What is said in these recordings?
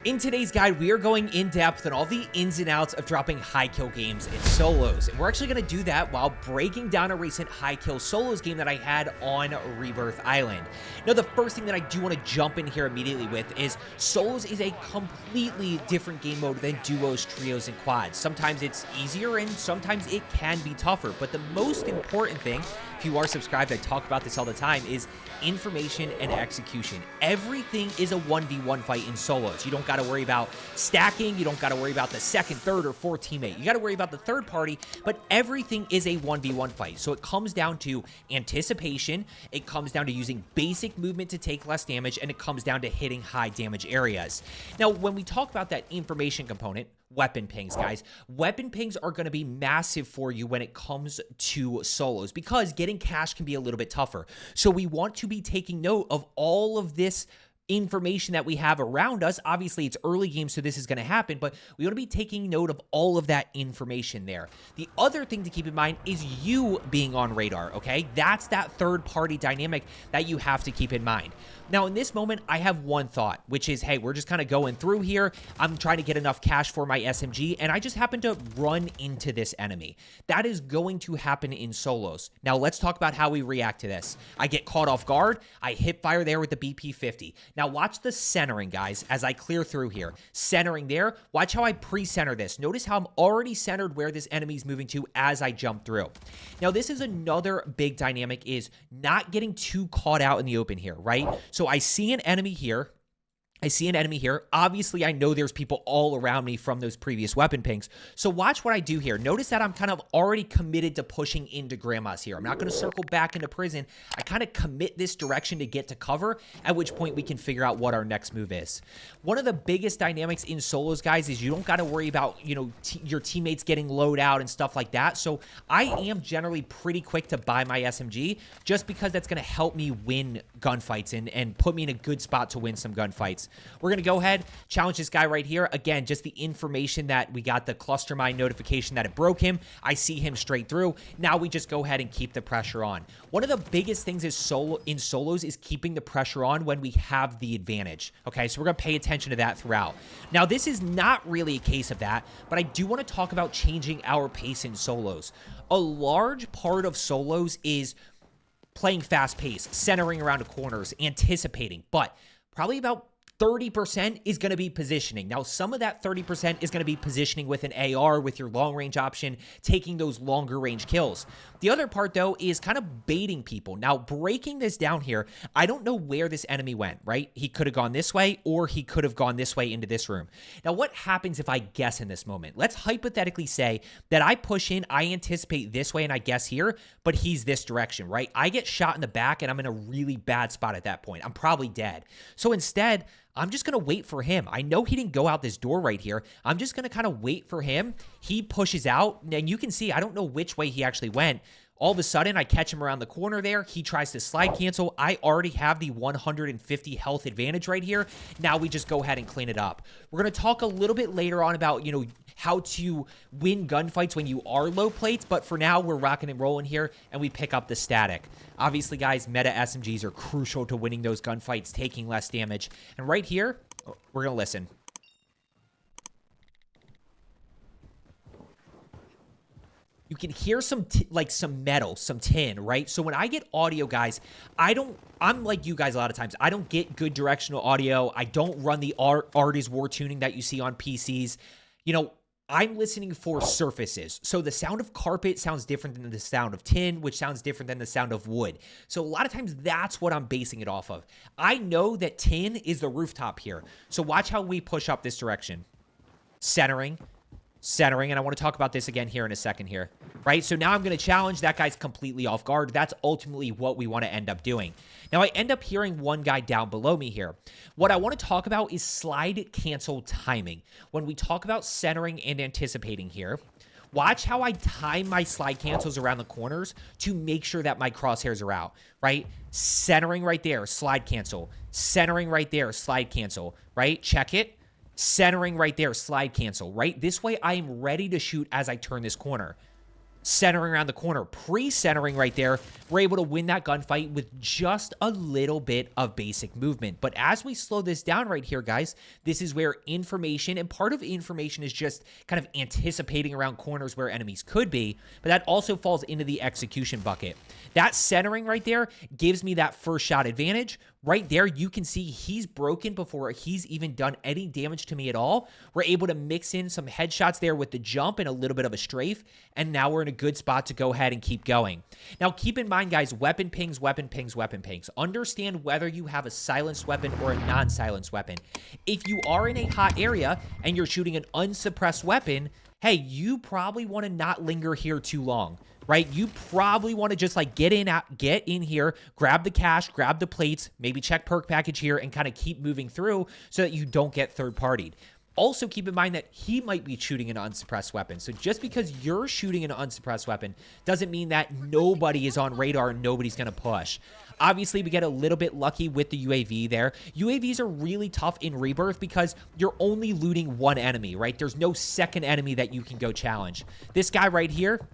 In today's guide, we are going in depth on all the ins and outs of dropping high kill games in solos. And we're actually going to do that while breaking down a recent high kill solos game that I had on Rebirth Island. Now, the first thing that I do want to jump in here immediately with is solos is a completely different game mode than duos, trios, and quads. Sometimes it's easier and sometimes it can be tougher. But the most important thing, if you are subscribed, I talk about this all the time, is information and execution. Everything is a 1v1 fight in solos. You don't got to worry about stacking. You don't got to worry about the second, third, or fourth teammate. You got to worry about the third party, but everything is a 1v1 fight. So it comes down to anticipation. It comes down to using basic movement to take less damage, and it comes down to hitting high damage areas. Now, when we talk about that information component, weapon pings, guys. Weapon pings are going to be massive for you when it comes to solos because getting cash can be a little bit tougher. So we want to be taking note of all of this information that we have around us. Obviously, it's early game, so this is going to happen, but we want to be taking note of all of that information there. The other thing to keep in mind is you being on radar, okay? That's that third-party dynamic that you have to keep in mind. Now, in this moment, I have one thought, which is, hey, we're just kind of going through here. I'm trying to get enough cash for my SMG, and I just happen to run into this enemy. That is going to happen in solos. Now, let's talk about how we react to this. I get caught off guard. I hip fire there with the BP-50. Now, watch the centering, guys, as I clear through here. Centering there. Watch how I pre-center this. Notice how I'm already centered where this enemy is moving to as I jump through. Now, this is another big dynamic, is not getting too caught out in the open here, right? So I see an enemy here. Obviously, I know there's people all around me from those previous weapon pings. So watch what I do here. Notice that I'm kind of already committed to pushing into grandma's here. I'm not going to circle back into prison. I kind of commit this direction to get to cover, at which point we can figure out what our next move is. One of the biggest dynamics in solos, guys, is you don't got to worry about, your teammates getting loadout and stuff like that. So I am generally pretty quick to buy my SMG just because that's going to help me win gunfights and put me in a good spot to win some gunfights. We're going to go ahead, challenge this guy right here. Again, just the information that we got the cluster mine notification that it broke him. I see him straight through. Now we just go ahead and keep the pressure on. One of the biggest things in solos is keeping the pressure on when we have the advantage. Okay, so we're going to pay attention to that throughout. Now, this is not really a case of that, but I do want to talk about changing our pace in solos. A large part of solos is playing fast pace, centering around the corners, anticipating, but probably about 30% is going to be positioning. Now, some of that 30% is going to be positioning with an AR, with your long range option, taking those longer range kills. The other part, though, is kind of baiting people. Now, breaking this down here, I don't know where this enemy went, right? He could have gone this way, or he could have gone this way into this room. Now, what happens if I guess in this moment? Let's hypothetically say that I push in, I anticipate this way, and I guess here, but he's this direction, right? I get shot in the back, and I'm in a really bad spot at that point. I'm probably dead. So instead, I'm just going to wait for him. I know he didn't go out this door right here. I'm just going to kind of wait for him. He pushes out, and you can see, I don't know which way he actually went. All of a sudden, I catch him around the corner there. He tries to slide cancel. I already have the 150 health advantage right here. Now we just go ahead and clean it up. We're going to talk a little bit later on about, how to win gunfights when you are low plates, but for now, we're rocking and rolling here, and we pick up the static. Obviously, guys, meta SMGs are crucial to winning those gunfights, taking less damage. And right here, we're going to listen. You can hear some metal, some tin, right? So when I get audio, guys, I'm like you guys a lot of times. I don't get good directional audio. I don't run the Artist War tuning that you see on PCs. I'm listening for surfaces. So the sound of carpet sounds different than the sound of tin, which sounds different than the sound of wood. So a lot of times that's what I'm basing it off of. I know that tin is the rooftop here. So watch how we push up this direction. Centering, and I want to talk about this again here in a second here, right? So now I'm going to challenge. That guy's completely off guard. That's ultimately what we want to end up doing. Now, I end up hearing one guy down below me here. What I want to talk about is slide cancel timing. When we talk about centering and anticipating here, watch how I time my slide cancels around the corners to make sure that my crosshairs are out, right? Centering right there, slide cancel. Centering right there, slide cancel, right? Check it. Centering right there, slide cancel, right? This way I am ready to shoot as I turn this corner. centering around the corner, pre-centering right there, we're able to win that gunfight with just a little bit of basic movement. But as we slow this down right here, guys, this is where information, and part of information is just kind of anticipating around corners where enemies could be, but that also falls into the execution bucket. That centering right there gives me that first shot advantage. Right there, you can see he's broken before he's even done any damage to me at all. We're able to mix in some headshots there with the jump and a little bit of a strafe, and now we're in a good spot to go ahead and keep going. Now, keep in mind, guys, weapon pings, weapon pings, weapon pings. Understand whether you have a silenced weapon or a non-silenced weapon. If you are in a hot area and you're shooting an unsuppressed weapon, hey, you probably want to not linger here too long. Right? You probably want to just like get in here, grab the cash, grab the plates, maybe check perk package here and kind of keep moving through so that you don't get third partied. Also keep in mind that he might be shooting an unsuppressed weapon. So just because you're shooting an unsuppressed weapon doesn't mean that nobody is on radar and nobody's going to push. Obviously, we get a little bit lucky with the UAV there. UAVs are really tough in Rebirth because you're only looting one enemy, right? There's no second enemy that you can go challenge. This guy right here,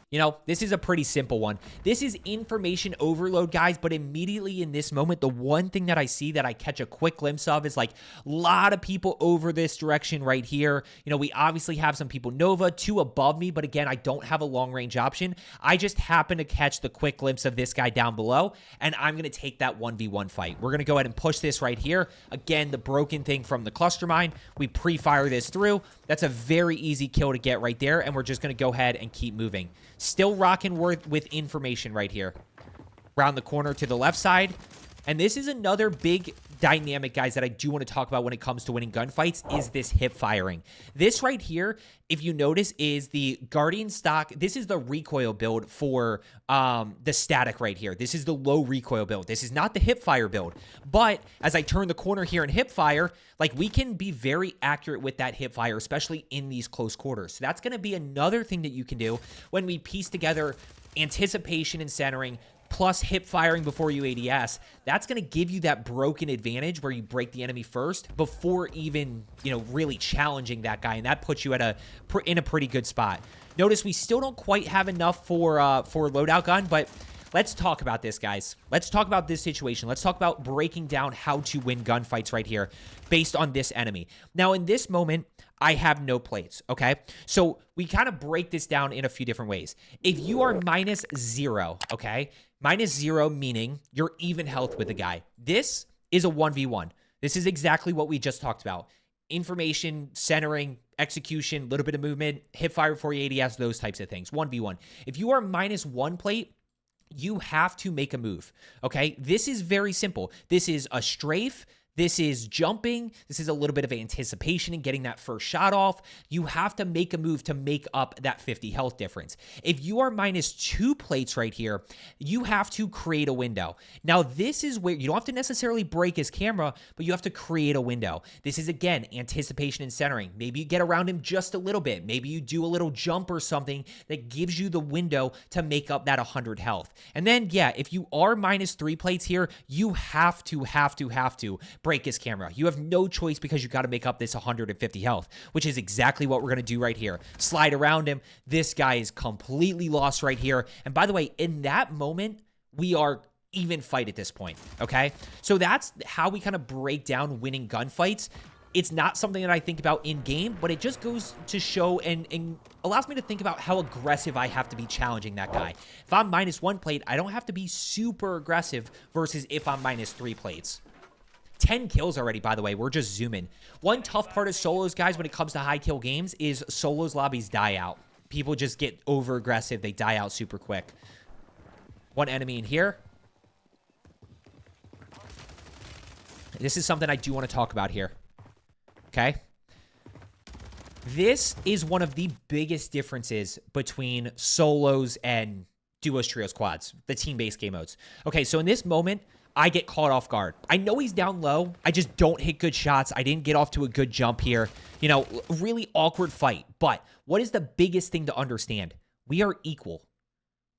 you know, this is a pretty simple one. This is information overload, guys, but immediately in this moment, the one thing that I see that I catch a quick glimpse of is like a lot of people over this direction right here. You know, we obviously have some people Nova, 2 above me, but again, I don't have a long range option. I just happen to catch the quick glimpse of this guy down below, and I'm going to take that 1v1 fight. We're going to go ahead and push this right here. Again, the broken thing from the cluster mine. We pre-fire this through. That's a very easy kill to get right there, and we're just going to go ahead and keep moving. Still rocking with information right here. Round the corner to the left side. And this is another big dynamic, guys, that I do want to talk about when it comes to winning gunfights is this hip firing. This right here, if you notice, is the Guardian stock. This is the recoil build for the static right here. This is the low recoil build. This is not the hip fire build. But as I turn the corner here and hip fire, like we can be very accurate with that hip fire, especially in these close quarters. So that's going to be another thing that you can do when we piece together anticipation and centering, plus hip firing before you ADS. That's going to give you that broken advantage where you break the enemy first before even, you know, really challenging that guy, and that puts you at in a pretty good spot. Notice we still don't quite have enough for loadout gun, but let's talk about this, guys. Let's talk about this situation. Let's talk about breaking down how to win gunfights right here based on this enemy. Now, in this moment, I have no plates, okay? So we kind of break this down in a few different ways. If you are -0, okay? -0 meaning you're even health with the guy. This is a 1v1. This is exactly what we just talked about. Information, centering, execution, a little bit of movement, hip fire before you ADS, those types of things. 1v1. If you are -1 plate, you have to make a move, okay? This is very simple. This is a strafe. This is jumping. This is a little bit of anticipation and getting that first shot off. You have to make a move to make up that 50 health difference. If you are -2 plates right here, you have to create a window. Now, this is where you don't have to necessarily break his camera, but you have to create a window. This is, again, anticipation and centering. Maybe you get around him just a little bit. Maybe you do a little jump or something that gives you the window to make up that 100 health. And then, yeah, if you are -3 plates here, you have to break his camera. You have no choice because you got to make up this 150 health, which is exactly what we're going to do right here. Slide around him. This guy is completely lost right here. And by the way, in that moment, we are even fight at this point, okay? So that's how we kind of break down winning gunfights. It's not something that I think about in-game, but it just goes to show and allows me to think about how aggressive I have to be challenging that guy. If I'm -1 plate, I don't have to be super aggressive versus if I'm -3 plates. 10 kills already, by the way. We're just zooming. One tough part of solos, guys, when it comes to high kill games is solos lobbies die out. People just get over aggressive. They die out super quick. One enemy in here. This is something I do want to talk about here. Okay? This is one of the biggest differences between solos and duos, trios, quads, the team-based game modes. Okay, so in this moment, I get caught off guard. I know he's down low. I just don't hit good shots. I didn't get off to a good jump here. You know, really awkward fight. But what is the biggest thing to understand? We are equal.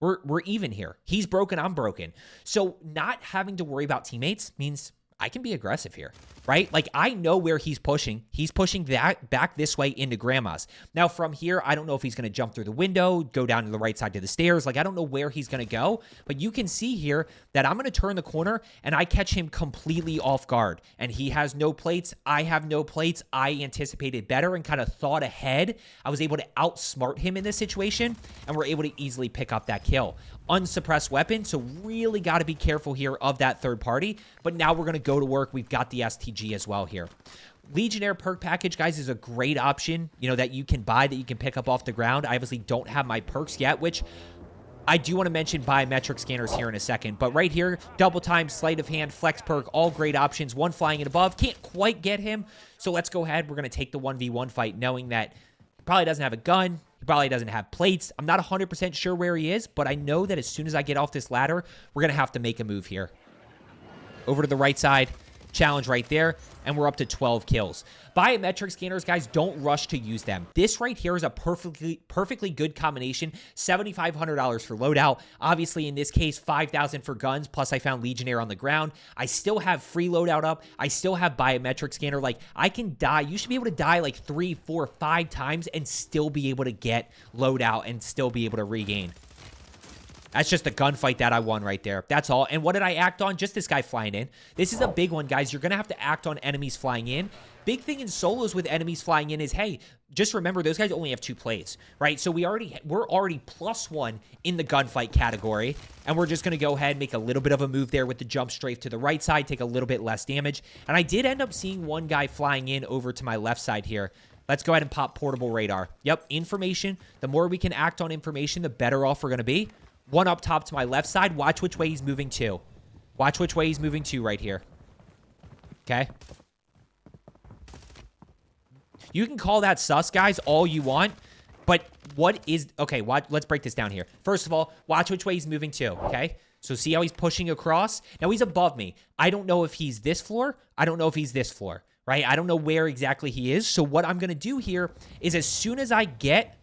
We're even here. He's broken, I'm broken. So not having to worry about teammates means I can be aggressive here, right? Like, I know where he's pushing. He's pushing that back this way into Grandma's. Now, from here, I don't know if he's going to jump through the window, go down to the right side to the stairs. Like, I don't know where he's going to go, but you can see here that I'm going to turn the corner and I catch him completely off guard. And he has no plates. I have no plates. I anticipated better and kind of thought ahead. I was able to outsmart him in this situation, and we're able to easily pick up that kill. Unsuppressed weapon, so really got to be careful here of that third party. But now we're going to go to work. We've got the STG as well here. Legionnaire perk package, guys, is a great option, you know, that you can buy, that you can pick up off the ground. I obviously don't have my perks yet, which I do want to mention biometric scanners here in a second. But right here, double time, sleight of hand, flex perk, all great options. One flying and above. Can't quite get him. So let's go ahead. We're going to take the 1v1 fight, knowing that he probably doesn't have a gun. He probably doesn't have plates. I'm not 100% sure where he is, but I know that as soon as I get off this ladder, we're going to have to make a move here. Over to the right side. Challenge right there, and we're up to 12 kills. Biometric scanners, guys, don't rush to use them. This right here is a perfectly good combination. $7,500 for loadout. Obviously, in this case, $5,000 for guns, plus I found Legionnaire on the ground. I still have free loadout up. I still have biometric scanner. Like, I can die. You should be able to die like 3, 4, 5 times and still be able to get loadout and still be able to regain. That's just a gunfight that I won right there. That's all. And what did I act on? Just this guy flying in. This is a big one, guys. You're going to have to act on enemies flying in. Big thing in solos with enemies flying in is, hey, just remember, those guys only have 2 plates, right? So we're already +1 in the gunfight category, and we're just going to go ahead and make a little bit of a move there with the jump strafe to the right side, take a little bit less damage. And I did end up seeing one guy flying in over to my left side here. Let's go ahead and pop portable radar. Yep, information. The more we can act on information, the better off we're going to be. One up top to my left side. Watch which way he's moving to. Watch which way he's moving to right here. Okay. You can call that sus, guys, all you want. But what is... Okay, let's break this down here. First of all, watch which way he's moving to, okay? So see how he's pushing across? Now, he's above me. I don't know if he's this floor. I don't know if he's this floor, right? I don't know where exactly he is. So what I'm going to do here is as soon as I get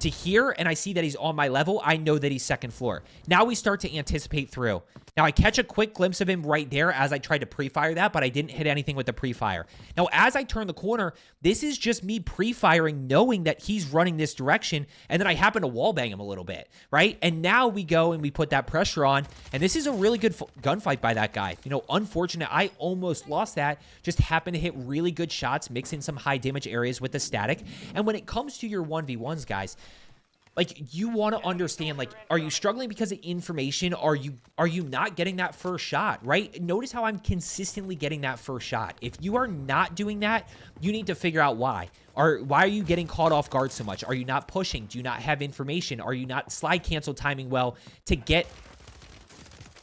to here and I see that he's on my level, I know that he's second floor. Now we start to anticipate through. Now I catch a quick glimpse of him right there as I tried to pre-fire that, but I didn't hit anything with the pre-fire. Now as I turn the corner, this is just me pre-firing, knowing that he's running this direction, and then I happen to wallbang him a little bit, right? And now we go and we put that pressure on, and this is a really good gunfight by that guy. You know, unfortunate, I almost lost that. Just happened to hit really good shots, mix in some high damage areas with the static. And when it comes to your 1v1s, guys, like, you want to understand, like, are you struggling because of information? Are you not getting that first shot, right? Notice how I'm consistently getting that first shot. If you are not doing that, you need to figure out why. Why are you getting caught off guard so much? Are you not pushing? Do you not have information? Are you not slide cancel timing well to get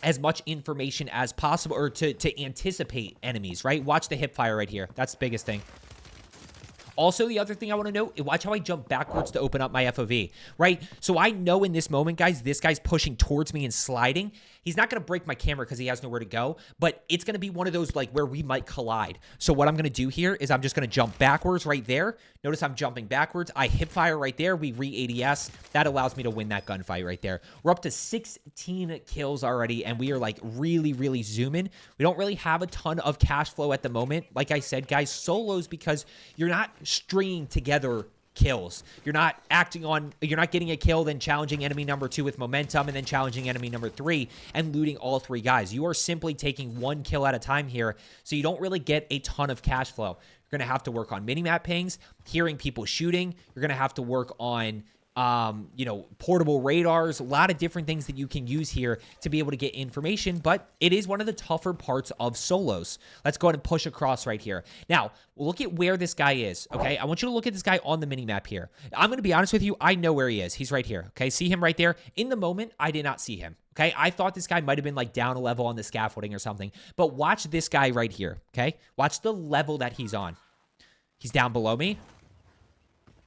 as much information as possible, or to anticipate enemies, right? Watch the hip fire right here. That's the biggest thing. Also, the other thing I want to note, watch how I jump backwards to open up my FOV, right? So I know in this moment, guys, this guy's pushing towards me and sliding. He's not going to break my camera because he has nowhere to go, but it's going to be one of those, like, where we might collide. So what I'm going to do here is I'm just going to jump backwards right there. Notice I'm jumping backwards. I hip fire right there. We re-ADS. That allows me to win that gunfight right there. We're up to 16 kills already, and we are, like, really, really zooming. We don't really have a ton of cash flow at the moment. Like I said, guys, solos, because you're not stringing together kills. You're not getting a kill, then challenging enemy number 2 with momentum, and then challenging enemy number 3 and looting all 3 guys. You are simply taking 1 kill at a time here, so you don't really get a ton of cash flow. You're going to have to work on minimap pings, hearing people shooting. You're going to have to work on you know, portable radars, a lot of different things that you can use here to be able to get information, but it is one of the tougher parts of solos. Let's go ahead and push across right here. Now, look at where this guy is, okay? I want you to look at this guy on the minimap here. I'm going to be honest with you. I know where he is. He's right here, okay? See him right there? In the moment, I did not see him, okay? I thought this guy might have been, like, down a level on the scaffolding or something, but watch this guy right here, okay? Watch the level that he's on. He's down below me.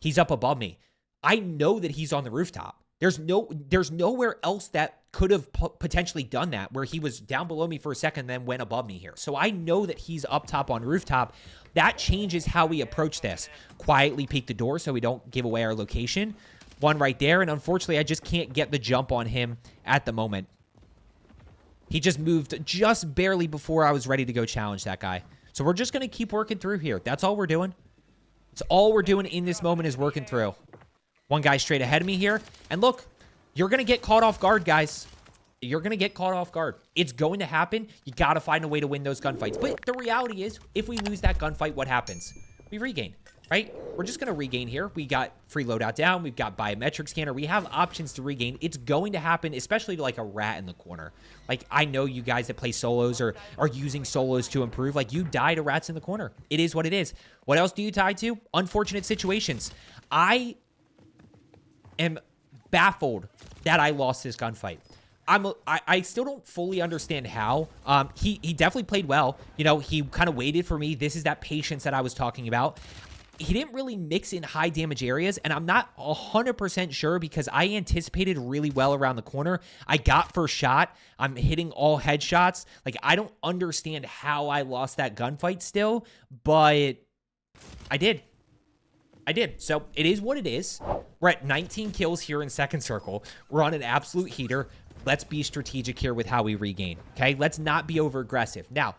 He's up above me. I know that he's on the rooftop. There's nowhere else that could have potentially done that, where he was down below me for a second, then went above me here. So I know that he's up top on rooftop. That changes how we approach this. Quietly peek the door so we don't give away our location. One right there, and unfortunately, I just can't get the jump on him at the moment. He just moved just barely before I was ready to go challenge that guy. So we're just going to keep working through here. That's all we're doing. It's all we're doing in this moment is working through. One guy straight ahead of me here. And look, you're going to get caught off guard, guys. You're going to get caught off guard. It's going to happen. You got to find a way to win those gunfights. But the reality is, if we lose that gunfight, what happens? We regain, right? We're just going to regain here. We got free loadout down. We've got biometric scanner. We have options to regain. It's going to happen, especially to like a rat in the corner. Like, I know you guys that play solos or are using solos to improve. Like, you die to rats in the corner. It is what it is. What else do you die to? Unfortunate situations. I am baffled that I lost this gunfight. I still don't fully understand how. He definitely played well. You know, he kind of waited for me. This is that patience that I was talking about. He didn't really mix in high damage areas, and I'm not 100% sure because I anticipated really well around the corner. I got first shot. I'm hitting all headshots. Like, I don't understand how I lost that gunfight still, but I did. So it is what it is. We're at 19 kills here in second circle. We're on an absolute heater. Let's be strategic here with how we regain, okay? Let's not be over-aggressive. Now,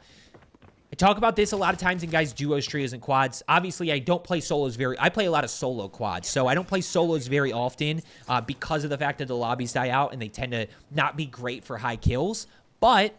I talk about this a lot of times in guys' duos, trios, and quads. Obviously, I don't play solos I play a lot of solo quads, so I don't play solos very often because of the fact that the lobbies die out and they tend to not be great for high kills, but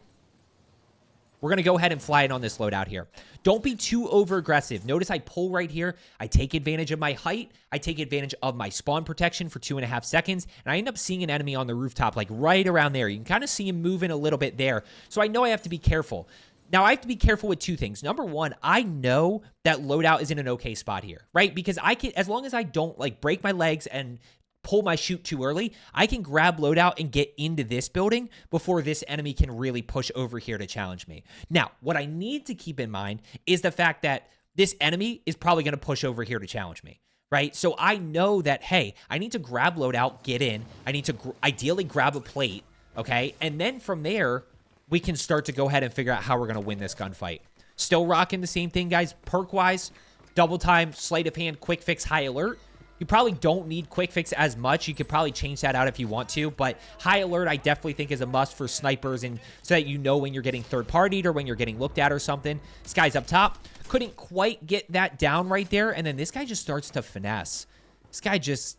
we're going to go ahead and fly it on this loadout here. Don't be too over-aggressive. Notice I pull right here. I take advantage of my height. I take advantage of my spawn protection for 2.5 seconds, and I end up seeing an enemy on the rooftop, like right around there. You can kind of see him moving a little bit there, so I know I have to be careful. Now, I have to be careful with two things. Number one, I know that loadout is in an okay spot here, right? Because I can, as long as I don't, like, break my legs and pull my shoot too early, I can grab loadout and get into this building before this enemy can really push over here to challenge me. Now, what I need to keep in mind is the fact that this enemy is probably going to push over here to challenge me, right? So I know that, hey, I need to grab loadout, get in. I need to ideally grab a plate, okay? And then from there, we can start to go ahead and figure out how we're going to win this gunfight. Still rocking the same thing, guys. Perk-wise, double time, sleight of hand, quick fix, high alert. You probably don't need quick fix as much. You could probably change that out if you want to, but high alert I definitely think is a must for snipers and so that you know when you're getting third-partied or when you're getting looked at or something. This guy's up top. Couldn't quite get that down right there, and then this guy just starts to finesse. This guy just...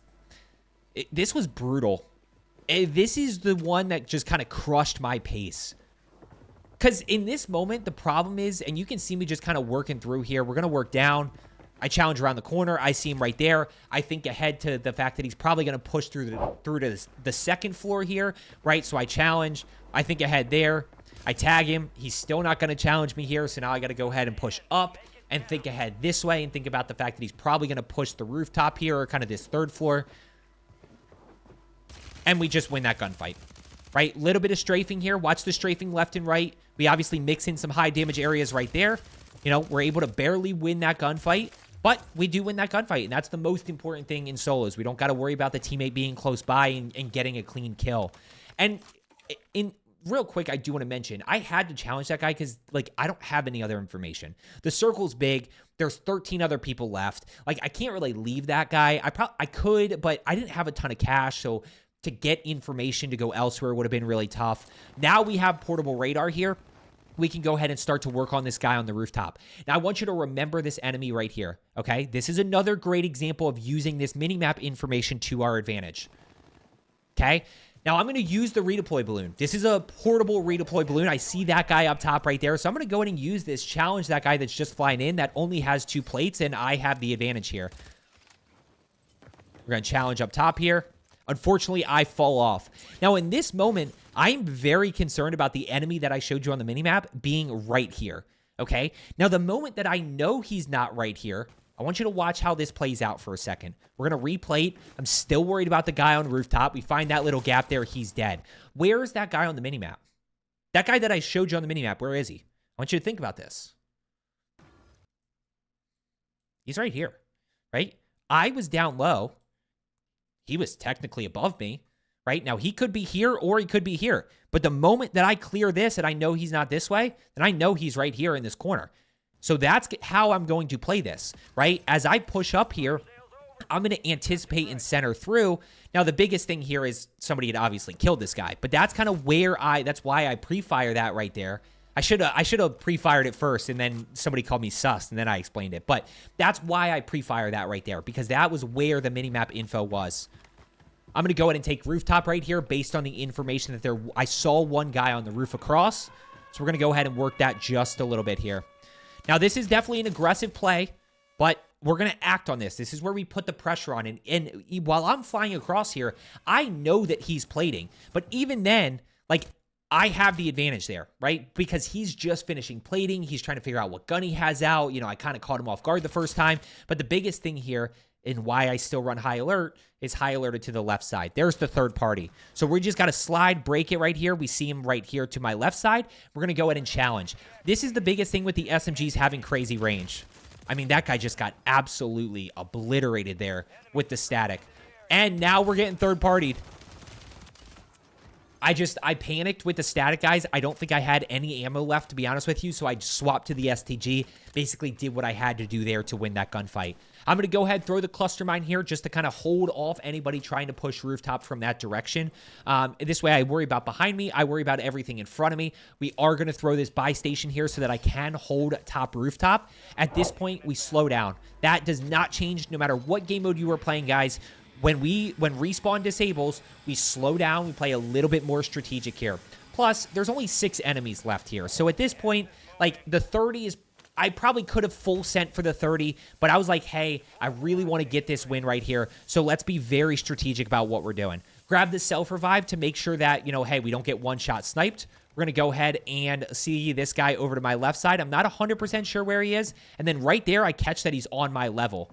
this was brutal. This is the one that just kind of crushed my pace. Because in this moment, the problem is, and you can see me just kind of working through here. We're going to work down. I challenge around the corner. I see him right there. I think ahead to the fact that he's probably going to push through to the second floor here, right? So I challenge. I think ahead there. I tag him. He's still not going to challenge me here, so now I got to go ahead and push up and think ahead this way and think about the fact that he's probably going to push the rooftop here or kind of this third floor. And we just win that gunfight, right? Little bit of strafing here. Watch the strafing left and right. We obviously mix in some high damage areas right there. You know, we're able to barely win that gunfight. But we do win that gunfight, and that's the most important thing in solos. We don't got to worry about the teammate being close by and getting a clean kill. And in real quick, I do want to mention, I had to challenge that guy because, like, I don't have any other information. The circle's big. There's 13 other people left. Like, I can't really leave that guy. I could, but I didn't have a ton of cash, so to get information to go elsewhere would have been really tough. Now we have portable radar here. We can go ahead and start to work on this guy on the rooftop. Now, I want you to remember this enemy right here, okay? This is another great example of using this minimap information to our advantage, okay? Now, I'm going to use the redeploy balloon. This is a portable redeploy balloon. I see that guy up top right there, so I'm going to go ahead and use this, challenge that guy that's just flying in that only has 2 plates, and I have the advantage here. We're going to challenge up top here. Unfortunately, I fall off. Now, in this moment, I'm very concerned about the enemy that I showed you on the minimap being right here, okay? Now, the moment that I know he's not right here, I want you to watch how this plays out for a second. We're going to replay it. I'm still worried about the guy on the rooftop. We find that little gap there. He's dead. Where is that guy on the minimap? That guy that I showed you on the minimap, where is he? I want you to think about this. He's right here, right? I was down low. He was technically above me, right? Now, he could be here or he could be here. But the moment that I clear this and I know he's not this way, then I know he's right here in this corner. So that's how I'm going to play this, right? As I push up here, I'm going to anticipate and center through. Now, the biggest thing here is somebody had obviously killed this guy, but that's kind of where that's why I pre-fire that right there. I should have pre-fired it first, and then somebody called me sus, and then I explained it. But that's why I pre-fire that right there, because that was where the minimap info was. I'm going to go ahead and take rooftop right here based on the information that I saw one guy on the roof across. So we're going to go ahead and work that just a little bit here. Now, this is definitely an aggressive play, but we're going to act on this. This is where we put the pressure on. And while I'm flying across here, I know that he's plating. But even then, like, I have the advantage there, right? Because he's just finishing plating. He's trying to figure out what gun he has out. You know, I kind of caught him off guard the first time. But the biggest thing here and why I still run high alert is high alerted to the left side. There's the third party. So we just got to slide, break it right here. We see him right here to my left side. We're going to go ahead and challenge. This is the biggest thing with the SMGs having crazy range. I mean, that guy just got absolutely obliterated there with the static. And now we're getting third partied. I panicked with the static, guys. I don't think I had any ammo left, to be honest with you, so I swapped to the STG, basically did what I had to do there to win that gunfight. I'm going to go ahead, throw the cluster mine here just to kind of hold off anybody trying to push rooftop from that direction. This way, I worry about behind me. I worry about everything in front of me. We are going to throw this buy station here so that I can hold top rooftop. At this point, we slow down. That does not change no matter what game mode you are playing, guys. When respawn disables, we slow down. We play a little bit more strategic here. Plus, there's only 6 enemies left here. So at this point, like, the 30 is... I probably could have full sent for the 30, but I was like, hey, I really want to get this win right here. So let's be very strategic about what we're doing. Grab the self-revive to make sure that, you know, hey, we don't get one-shot sniped. We're going to go ahead and see this guy over to my left side. I'm not 100% sure where he is. And then right there, I catch that he's on my level.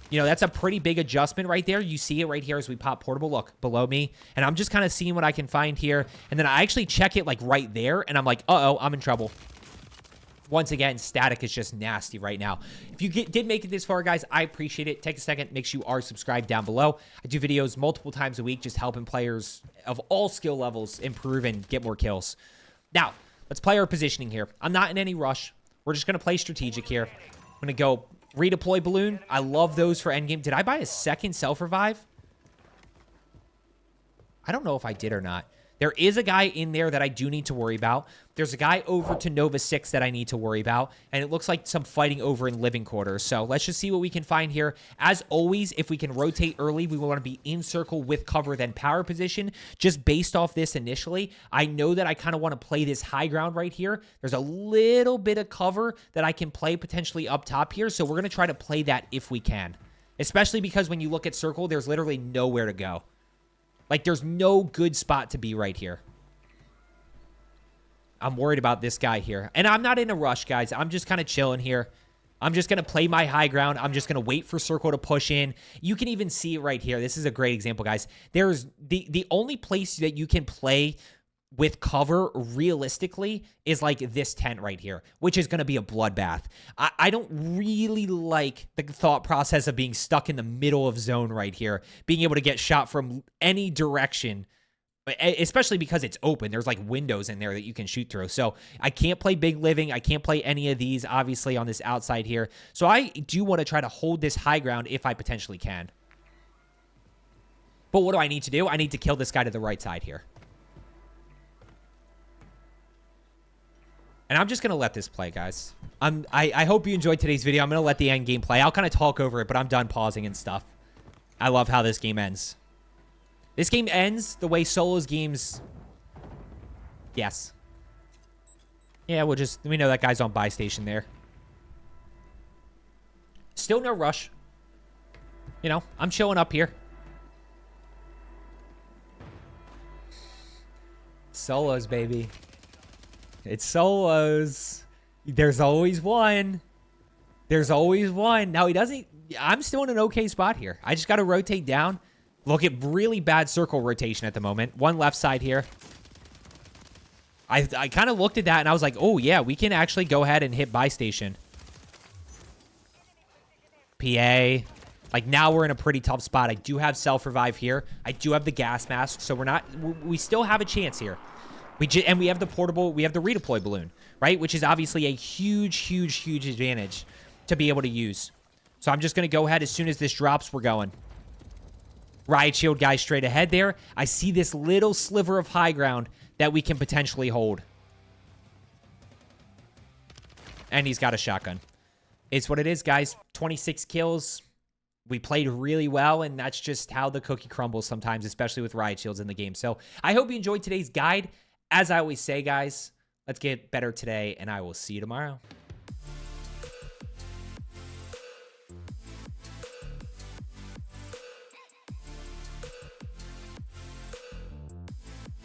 You know, that's a pretty big adjustment right there. You see it right here as we pop portable. Look, below me. And I'm just kind of seeing what I can find here. And then I actually check it, like, right there. And I'm like, uh-oh, I'm in trouble. Once again, static is just nasty right now. If you did make it this far, guys, I appreciate it. Take a second. Make sure you are subscribed down below. I do videos multiple times a week just helping players of all skill levels improve and get more kills. Now, let's play our positioning here. I'm not in any rush. We're just going to play strategic here. I'm going to go redeploy balloon. I love those for endgame. Did I buy a second self-revive? I don't know if I did or not. There is a guy in there that I do need to worry about. There's a guy over to Nova 6 that I need to worry about. And it looks like some fighting over in living quarters. So let's just see what we can find here. As always, if we can rotate early, we want to be in circle with cover, then power position. Just based off this initially, I know that I kind of want to play this high ground right here. There's a little bit of cover that I can play potentially up top here. So we're going to try to play that if we can. Especially because when you look at circle, there's literally nowhere to go. Like, there's no good spot to be right here. I'm worried about this guy here. And I'm not in a rush, guys. I'm just kind of chilling here. I'm just going to play my high ground. I'm just going to wait for circle to push in. You can even see it right here. This is a great example, guys. There's the only place that you can play with cover realistically is like this tent right here, which is going to be a bloodbath. I don't really like the thought process of being stuck in the middle of zone right here, being able to get shot from any direction, especially because it's open. There's like windows in there that you can shoot through. So I can't play big living. I can't play any of these, obviously, on this outside here. So I do want to try to hold this high ground if I potentially can. But what do I need to do? I need to kill this guy to the right side here. And I'm just going to let this play, guys. I hope you enjoyed today's video. I'm going to let the end game play. I'll kind of talk over it, but I'm done pausing and stuff. I love how this game ends. This game ends the way Solos games... Yes. Yeah, we know that guy's on buy station there. Still no rush. You know, I'm chilling up here. Solos, baby. It's Solos. There's always one. There's always one. Now, he doesn't... I'm still in an okay spot here. I just got to rotate down. Look at really bad circle rotation at the moment. One left side here. I kind of looked at that, and I was like, oh, yeah, we can actually go ahead and hit buy station. PA. Like, now we're in a pretty tough spot. I do have self-revive here. I do have the gas mask, so we're not... We still have a chance here. And we have the portable, we have the redeploy balloon, right? Which is obviously a huge, huge, huge advantage to be able to use. So I'm just going to go ahead as soon as this drops, we're going. Riot Shield guy straight ahead there. I see this little sliver of high ground that we can potentially hold. And he's got a shotgun. It's what it is, guys. 26 kills. We played really well, and that's just how the cookie crumbles sometimes, especially with Riot Shields in the game. So I hope you enjoyed today's guide. As I always say, guys, let's get better today, and I will see you tomorrow.